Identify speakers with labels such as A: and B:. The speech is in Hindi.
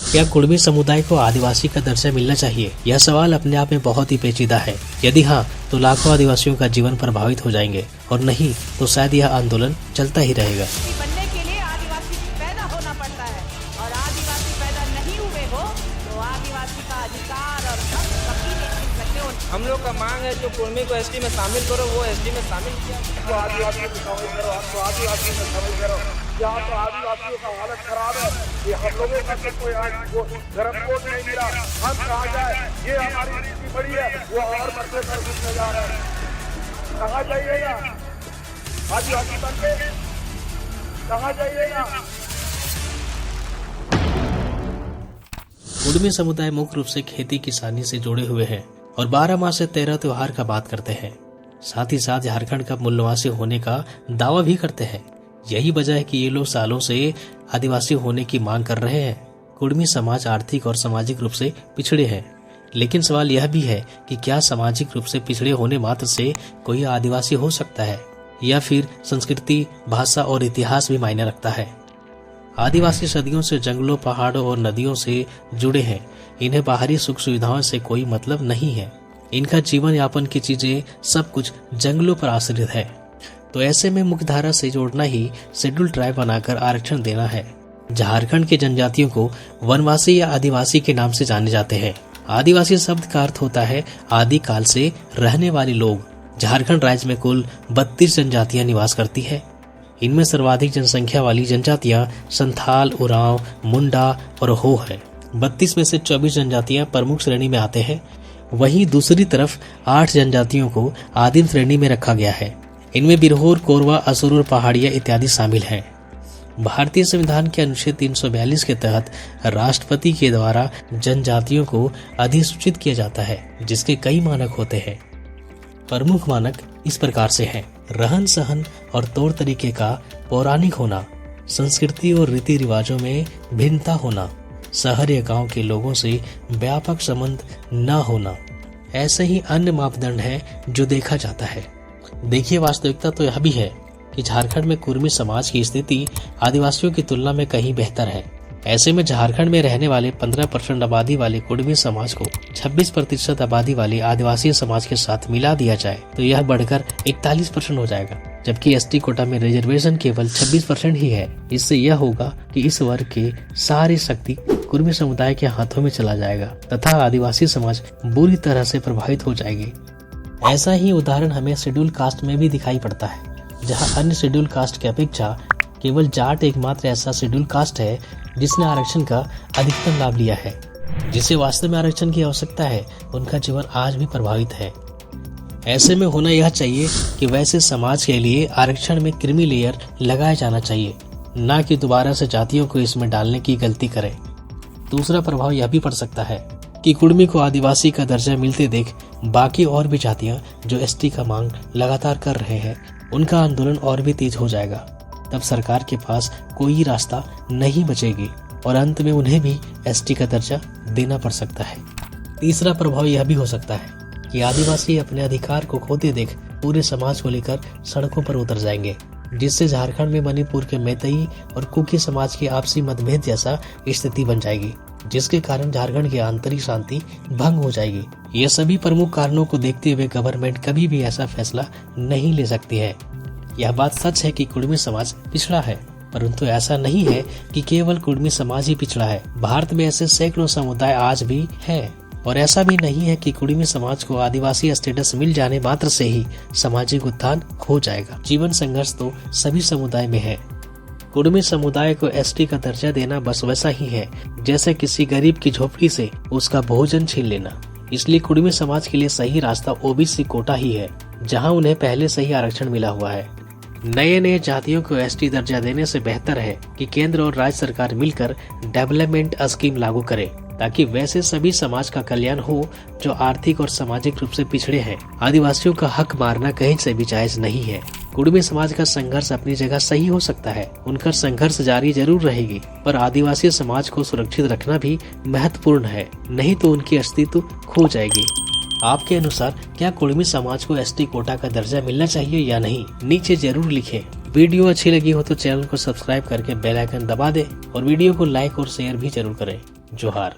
A: क्या कुर्मी समुदाय को आदिवासी का दर्जा मिलना चाहिए? यह सवाल अपने आप में बहुत ही पेचीदा है। यदि हाँ, तो लाखों आदिवासियों का जीवन प्रभावित हो जाएंगे, और नहीं तो शायद यह आंदोलन चलता ही रहेगा।
B: बनने के लिए आदिवासी पैदा होना पड़ता है, और आदिवासी पैदा नहीं हुए हो तो आदिवासी का अधिकार और हक कभी नहीं मिल सकते।
C: हम लोग का मांग है जो कुर्मी को एसटी में शामिल करो, वो एसटी में शामिल किया।
D: तो आदिवासियों को शामिल करो, हमको आदिवासियों में शामिल करो। यहाँ तो आदिवासियों का हालत खराब है। ये हम लोगों का तो कोई आज वो गर्म कोट नहीं मिला, हम कहाँ जाए? ये हमारी स्थिति बड़ी है, वो और बढ़ते कर घुसने जा रहे हैं। कहाँ जाइएगा आदिवासी बन के? कहाँ जाइएगा?
A: कुर्मी समुदाय मुख्य रूप से खेती किसानी से जुड़े हुए हैं और 12 माह से 13 त्योहार का बात करते हैं। साथ ही साथ झारखंड का मूल निवासी होने का दावा भी करते हैं। यही वजह है कि ये लोग सालों से आदिवासी होने की मांग कर रहे हैं। कुर्मी समाज आर्थिक और सामाजिक रूप से पिछड़े हैं, लेकिन सवाल यह भी है कि क्या सामाजिक रूप से पिछड़े होने मात्र से कोई आदिवासी हो सकता है, या फिर संस्कृति, भाषा और इतिहास भी मायने रखता है। आदिवासी सदियों से जंगलों, पहाड़ों और नदियों से जुड़े हैं। इन्हें बाहरी सुख सुविधाओं से कोई मतलब नहीं है। इनका जीवन यापन की चीजें सब कुछ जंगलों पर आश्रित है। तो ऐसे में मुख्यधारा से जोड़ना ही शेड्यूल ट्राइब बनाकर आरक्षण देना है। झारखंड के जनजातियों को वनवासी या आदिवासी के नाम से जाने जाते हैं। आदिवासी शब्द का अर्थ होता है आदि काल से रहने वाले लोग। झारखंड राज्य में कुल 32 जनजातियां निवास करती है। इनमें सर्वाधिक जनसंख्या वाली जनजातियां संथाल, उरांव, मुंडा और हो है। 32 में से 24 जनजातियां प्रमुख श्रेणी में आते हैं। वहीं दूसरी तरफ 8 जनजातियों को आदिम श्रेणी में रखा गया है। इनमें बिरहोर, कोरवा, असुर, पहाड़िया इत्यादि शामिल हैं। भारतीय संविधान के अनुच्छेद 342 के तहत राष्ट्रपति के द्वारा जनजातियों को अधिसूचित किया जाता है, जिसके कई मानक होते हैं। प्रमुख मानक इस प्रकार से हैं: रहन सहन और तौर तरीके का पौराणिक होना, संस्कृति और रीति रिवाजों में भिन्नता होना, शहर या गांव के लोगों से व्यापक संबंध न होना। ऐसे ही अन्य मापदंड हैं जो देखा जाता है। देखिए, वास्तविकता तो यह भी है कि झारखंड में कुर्मी समाज की स्थिति आदिवासियों की तुलना में कहीं बेहतर है। ऐसे में झारखंड में रहने वाले 15% आबादी वाले कुर्मी समाज को 26% आबादी वाले आदिवासी समाज के साथ मिला दिया जाए तो यह बढ़कर 41% हो जाएगा, जबकि एसटी कोटा में रिजर्वेशन केवल 26% ही है। इससे यह होगा कि इस वर्ग के सारी शक्ति कुर्मी समुदाय के हाथों में चला जाएगा तथा आदिवासी समाज बुरी तरह से प्रभावित हो जाएगी। ऐसा ही उदाहरण हमें शेड्यूल कास्ट में भी दिखाई पड़ता है, जहां अन्य शेड्यूल कास्ट की अपेक्षा केवल जाट एकमात्र ऐसा शेड्यूल कास्ट है जिसने आरक्षण का अधिकतम लाभ लिया है। जिसे वास्तव में आरक्षण की आवश्यकता है, उनका जीवन आज भी प्रभावित है। ऐसे में होना यह चाहिए कि वैसे समाज के लिए आरक्षण में क्रीमी लेयर लगाया जाना चाहिए, न कि दोबारा से जातियों को इसमें डालने की गलती करें। दूसरा प्रभाव यह भी पड़ सकता है कि कुर्मी को आदिवासी का दर्जा मिलते देख बाकी और भी जातियां जो एसटी का मांग लगातार कर रहे हैं, उनका आंदोलन और भी तेज हो जाएगा। तब सरकार के पास कोई रास्ता नहीं बचेगी और अंत में उन्हें भी एसटी का दर्जा देना पड़ सकता है। तीसरा प्रभाव यह भी हो सकता है कि आदिवासी अपने अधिकार को खोते देख पूरे समाज को लेकर सड़कों पर उतर जाएंगे, जिससे झारखंड में मणिपुर के मैतेई और कुकी समाज की आपसी मतभेद जैसा स्थिति बन जाएगी, जिसके कारण झारखंड की आंतरिक शांति भंग हो जाएगी। ये सभी प्रमुख कारणों को देखते हुए गवर्नमेंट कभी भी ऐसा फैसला नहीं ले सकती है। यह बात सच है कि कुर्मी समाज पिछड़ा है, परंतु ऐसा नहीं है कि केवल कुर्मी समाज ही पिछड़ा है। भारत में ऐसे सैकड़ों समुदाय आज भी हैं, और ऐसा भी नहीं है कि कुर्मी समाज को आदिवासी स्टेटस मिल जाने मात्र से ही सामाजिक उत्थान हो जाएगा। जीवन संघर्ष तो सभी समुदाय में है। कुर्मी समुदाय को एसटी का दर्जा देना बस वैसा ही है जैसे किसी गरीब की झोपड़ी से उसका भोजन छीन लेना। इसलिए कुर्मी समाज के लिए सही रास्ता ओबीसी कोटा ही है, जहां उन्हें पहले से ही आरक्षण मिला हुआ है। नए जातियों को एसटी दर्जा देने से बेहतर है कि केंद्र और राज्य सरकार मिलकर डेवलपमेंट स्कीम लागू करे, ताकि वैसे सभी समाज का कल्याण हो जो आर्थिक और सामाजिक रूप से पिछड़े हैं। आदिवासियों का हक मारना कहीं से भी जायज नहीं है। कुर्मी समाज का संघर्ष अपनी जगह सही हो सकता है, उनका संघर्ष जारी जरूर रहेगी, पर आदिवासी समाज को सुरक्षित रखना भी महत्वपूर्ण है, नहीं तो उनकी अस्तित्व खो जाएगी। आपके अनुसार क्या कुर्मी समाज को एसटी कोटा का दर्जा मिलना चाहिए या नहीं? नीचे जरूर लिखें। वीडियो अच्छी लगी हो तो चैनल को सब्सक्राइब करके बेल आइकन दबा दें और वीडियो को लाइक और शेयर भी जरूर करें। जोहार।